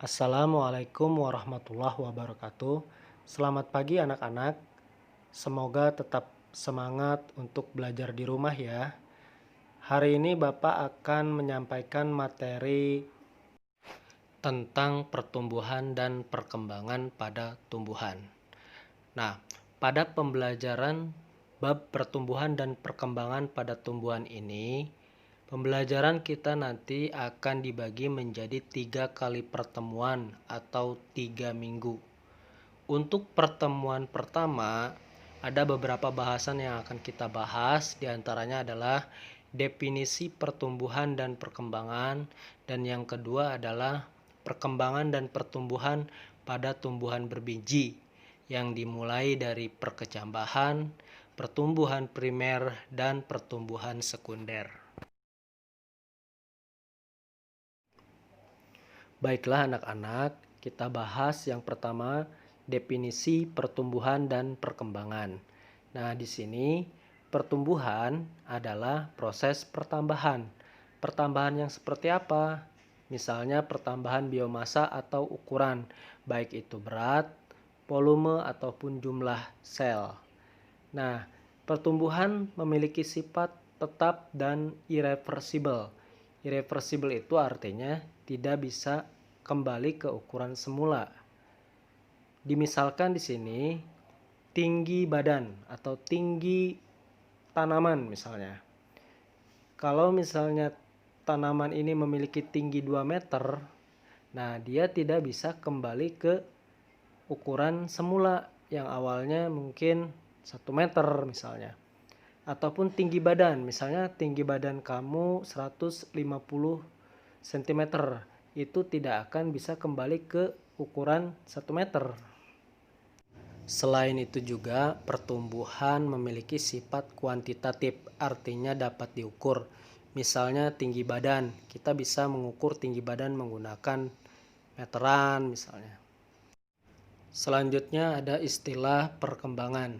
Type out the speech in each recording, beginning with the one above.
Assalamualaikum warahmatullahi wabarakatuh. Selamat pagi anak-anak. Semoga tetap semangat untuk belajar di rumah ya. Hari ini Bapak akan menyampaikan materi tentang pertumbuhan dan perkembangan pada tumbuhan. Nah, pada pembelajaran bab pertumbuhan dan perkembangan pada tumbuhan ini, pembelajaran kita nanti akan dibagi menjadi 3 kali pertemuan atau 3 minggu. Untuk pertemuan pertama, ada beberapa bahasan yang akan kita bahas. Di antaranya adalah definisi pertumbuhan dan perkembangan, dan yang kedua adalah perkembangan dan pertumbuhan pada tumbuhan berbiji, yang dimulai dari perkecambahan, pertumbuhan primer, dan pertumbuhan sekunder. Baiklah anak-anak, kita bahas yang pertama, definisi pertumbuhan dan perkembangan. Nah, di sini pertumbuhan adalah proses pertambahan. Pertambahan yang seperti apa? Misalnya pertambahan biomasa atau ukuran, baik itu berat, volume, ataupun jumlah sel. Nah, pertumbuhan memiliki sifat tetap dan irreversibel. Irreversibel itu artinya tidak bisa kembali ke ukuran semula. Dimisalkan di sini tinggi badan atau tinggi tanaman misalnya. Kalau misalnya tanaman ini memiliki tinggi 2 meter, nah dia tidak bisa kembali ke ukuran semula yang awalnya mungkin 1 meter misalnya. Ataupun tinggi badan, misalnya tinggi badan kamu 150 cm, itu tidak akan bisa kembali ke ukuran 1 meter. Selain itu juga pertumbuhan memiliki sifat kuantitatif, artinya dapat diukur. Misalnya tinggi badan, kita bisa mengukur tinggi badan menggunakan meteran misalnya. Selanjutnya ada istilah perkembangan.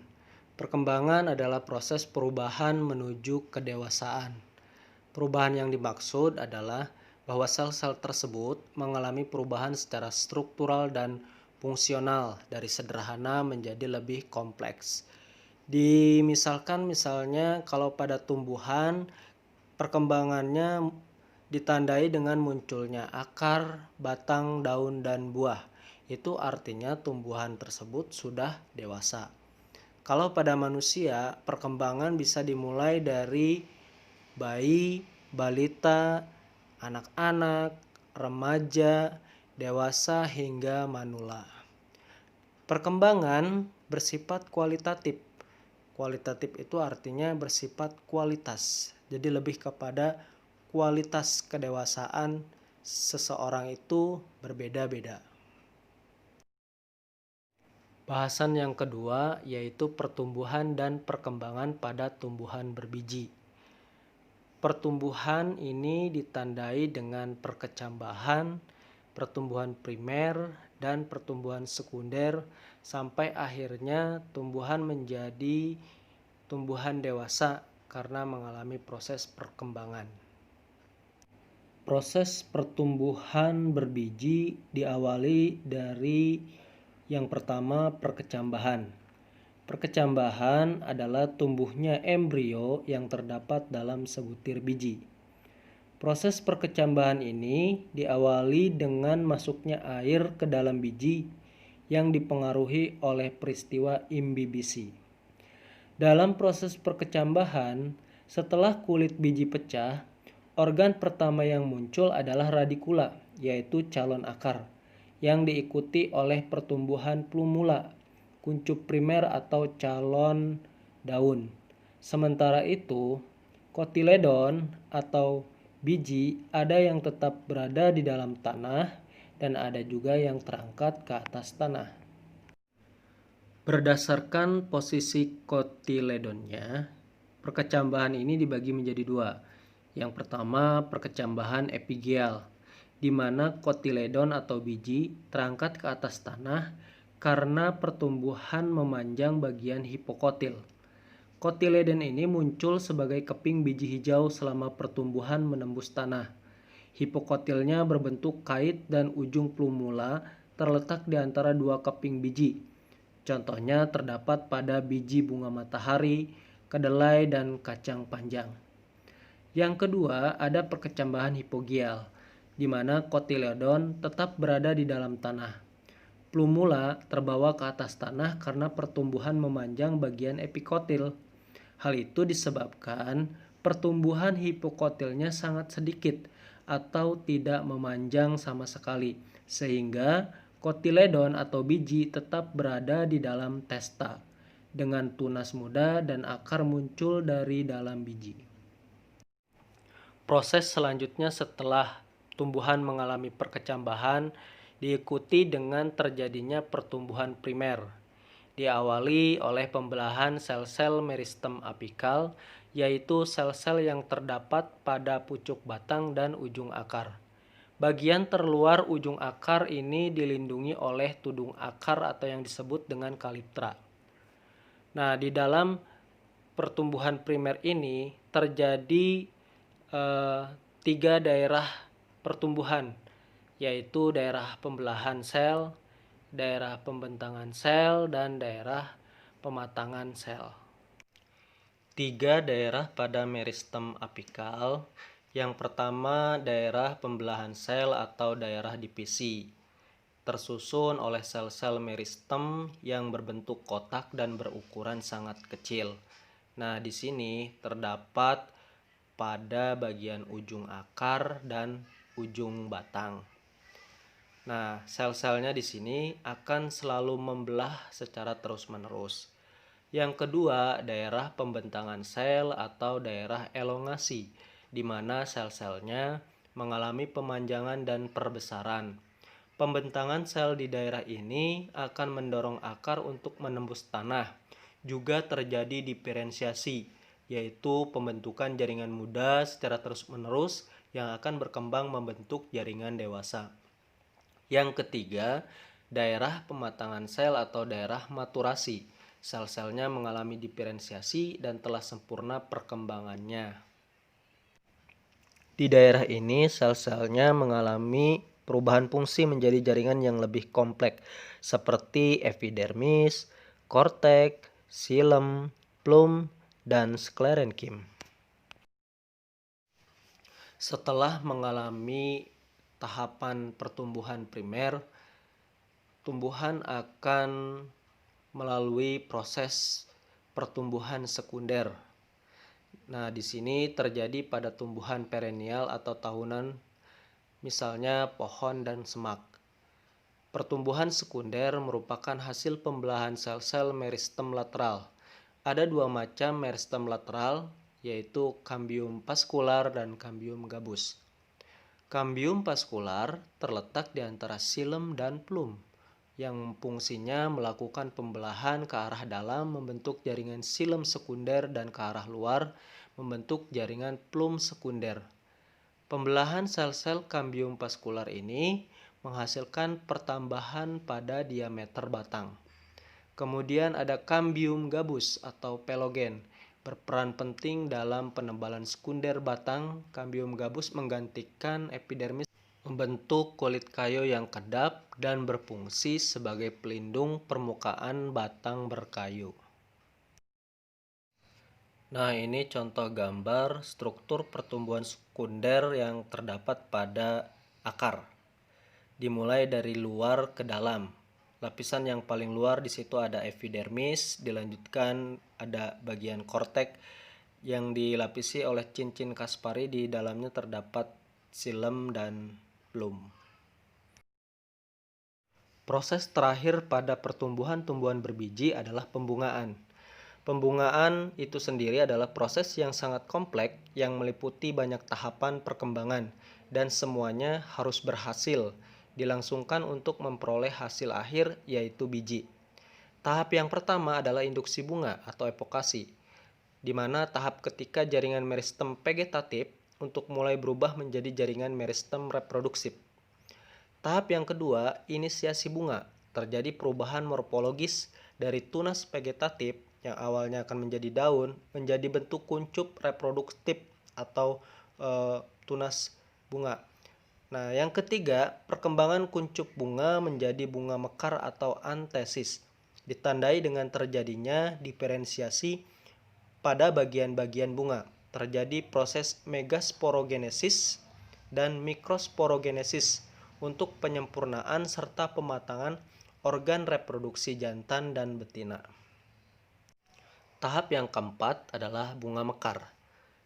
Perkembangan adalah proses perubahan menuju kedewasaan. Perubahan yang dimaksud adalah bahwa sel-sel tersebut mengalami perubahan secara struktural dan fungsional dari sederhana menjadi lebih kompleks. Misalnya kalau pada tumbuhan perkembangannya ditandai dengan munculnya akar, batang, daun, dan buah. Itu artinya tumbuhan tersebut sudah dewasa. Kalau pada manusia, perkembangan bisa dimulai dari bayi, balita, anak-anak, remaja, dewasa, hingga manula. Perkembangan bersifat kualitatif. Kualitatif itu artinya bersifat kualitas. Jadi lebih kepada kualitas kedewasaan seseorang itu berbeda-beda. Bahasan yang kedua yaitu pertumbuhan dan perkembangan pada tumbuhan berbiji. Pertumbuhan ini ditandai dengan perkecambahan, pertumbuhan primer, dan pertumbuhan sekunder sampai akhirnya tumbuhan menjadi tumbuhan dewasa karena mengalami proses perkembangan. Proses pertumbuhan berbiji diawali dari yang pertama perkecambahan. Perkecambahan adalah tumbuhnya embrio yang terdapat dalam sebutir biji. Proses perkecambahan ini diawali dengan masuknya air ke dalam biji yang dipengaruhi oleh peristiwa imbibisi. Dalam proses perkecambahan, setelah kulit biji pecah, organ pertama yang muncul adalah radikula, yaitu calon akar, yang diikuti oleh pertumbuhan plumula, kuncup primer atau calon daun. Sementara itu, kotiledon atau biji ada yang tetap berada di dalam tanah dan ada juga yang terangkat ke atas tanah. Berdasarkan posisi kotiledonnya, perkecambahan ini dibagi menjadi 2. Yang pertama, perkecambahan epigeal, di mana kotiledon atau biji terangkat ke atas tanah karena pertumbuhan memanjang bagian hipokotil. Kotiledon ini muncul sebagai keping biji hijau selama pertumbuhan menembus tanah. Hipokotilnya berbentuk kait dan ujung plumula terletak di antara dua keping biji. Contohnya terdapat pada biji bunga matahari, kedelai, dan kacang panjang. Yang kedua, ada perkecambahan hipogial, di mana kotiledon tetap berada di dalam tanah. Plumula terbawa ke atas tanah karena pertumbuhan memanjang bagian epikotil. Hal itu disebabkan pertumbuhan hipokotilnya sangat sedikit atau tidak memanjang sama sekali, sehingga kotiledon atau biji tetap berada di dalam testa, dengan tunas muda dan akar muncul dari dalam biji. Proses selanjutnya setelah tumbuhan mengalami perkecambahan diikuti dengan terjadinya pertumbuhan primer. Diawali oleh pembelahan sel-sel meristem apikal, yaitu sel-sel yang terdapat pada pucuk batang dan ujung akar. Bagian terluar ujung akar ini dilindungi oleh tudung akar atau yang disebut dengan kaliptra. Nah, di dalam pertumbuhan primer ini terjadi 3 daerah pertumbuhan, yaitu daerah pembelahan sel, daerah pembentangan sel, dan daerah pematangan sel. 3 daerah pada meristem apikal. Yang pertama, daerah pembelahan sel atau daerah divisi, tersusun oleh sel-sel meristem yang berbentuk kotak dan berukuran sangat kecil. Nah, di sini terdapat pada bagian ujung akar dan ujung batang. Nah, sel-selnya di sini akan selalu membelah secara terus-menerus. Yang kedua, daerah pembentangan sel atau daerah elongasi, di mana sel-selnya mengalami pemanjangan dan perbesaran. Pembentangan sel di daerah ini akan mendorong akar untuk menembus tanah. Juga terjadi diferensiasi, yaitu pembentukan jaringan muda secara terus-menerus yang akan berkembang membentuk jaringan dewasa. Yang ketiga, daerah pematangan sel atau daerah maturasi. Sel-selnya mengalami diferensiasi dan telah sempurna perkembangannya. Di daerah ini, sel-selnya mengalami perubahan fungsi menjadi jaringan yang lebih kompleks, seperti epidermis, korteks, xilem, plum, dan sklerenkim. Setelah mengalami tahapan pertumbuhan primer, tumbuhan akan melalui proses pertumbuhan sekunder. Nah, di sini terjadi pada tumbuhan perennial atau tahunan, misalnya pohon dan semak. Pertumbuhan sekunder merupakan hasil pembelahan sel-sel meristem lateral. Ada 2 macam meristem lateral, yaitu cambium vascular dan cambium gabus. Cambium vascular terletak di antara xilem dan plum, yang fungsinya melakukan pembelahan ke arah dalam membentuk jaringan xilem sekunder dan ke arah luar membentuk jaringan plum sekunder. Pembelahan sel-sel cambium vascular ini menghasilkan pertambahan pada diameter batang. Kemudian ada cambium gabus atau pelogen, berperan penting dalam penebalan sekunder batang. Cambium gabus menggantikan epidermis, membentuk kulit kayu yang kedap dan berfungsi sebagai pelindung permukaan batang berkayu. Nah, ini contoh gambar struktur pertumbuhan sekunder yang terdapat pada akar. Dimulai dari luar ke dalam. Lapisan yang paling luar di situ ada epidermis, dilanjutkan ada bagian korteks yang dilapisi oleh cincin Kaspari, di dalamnya terdapat xilem dan plum. Proses terakhir pada pertumbuhan tumbuhan berbiji adalah pembungaan. Pembungaan itu sendiri adalah proses yang sangat kompleks yang meliputi banyak tahapan perkembangan dan semuanya harus berhasil dilangsungkan untuk memperoleh hasil akhir, yaitu biji. Tahap yang pertama adalah induksi bunga atau epokasi, di mana tahap ketika jaringan meristem vegetatif untuk mulai berubah menjadi jaringan meristem reproduksif. Tahap yang kedua, inisiasi bunga. Terjadi perubahan morfologis dari tunas vegetatif yang awalnya akan menjadi daun menjadi bentuk kuncup reproduktif atau tunas bunga. Nah, yang ketiga, perkembangan kuncup bunga menjadi bunga mekar atau antesis, ditandai dengan terjadinya diferensiasi pada bagian-bagian bunga. Terjadi proses megasporogenesis dan mikrosporogenesis untuk penyempurnaan serta pematangan organ reproduksi jantan dan betina. Tahap yang keempat adalah bunga mekar.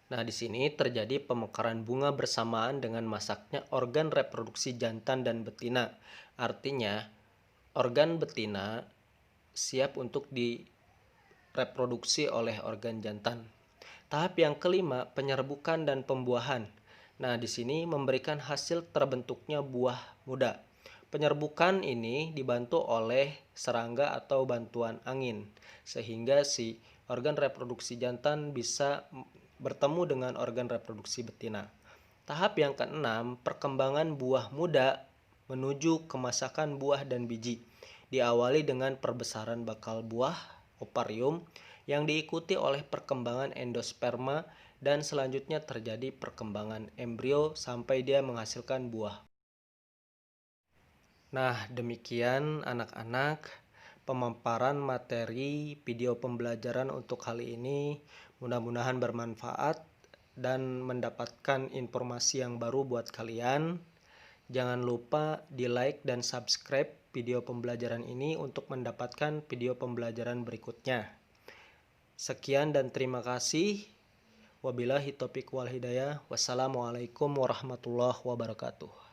Nah, di sini terjadi pemekaran bunga bersamaan dengan masaknya organ reproduksi jantan dan betina. Artinya, organ betina siap untuk direproduksi oleh organ jantan. Tahap yang kelima, penyerbukan dan pembuahan. Nah, di sini memberikan hasil terbentuknya buah muda. Penyerbukan ini dibantu oleh serangga atau bantuan angin, sehingga si organ reproduksi jantan bisa bertemu dengan organ reproduksi betina. Tahap yang keenam, perkembangan buah muda menuju kemasakan buah dan biji. Diawali dengan perbesaran bakal buah, ovarium, yang diikuti oleh perkembangan endosperma dan selanjutnya terjadi perkembangan embrio sampai dia menghasilkan buah. Nah, demikian anak-anak pemaparan materi video pembelajaran untuk kali ini. Mudah-mudahan bermanfaat dan mendapatkan informasi yang baru buat kalian. Jangan lupa di like dan subscribe video pembelajaran ini untuk mendapatkan video pembelajaran berikutnya. Sekian dan terima kasih. Wabillahi taufiq wal hidayah. Wassalamualaikum warahmatullahi wabarakatuh.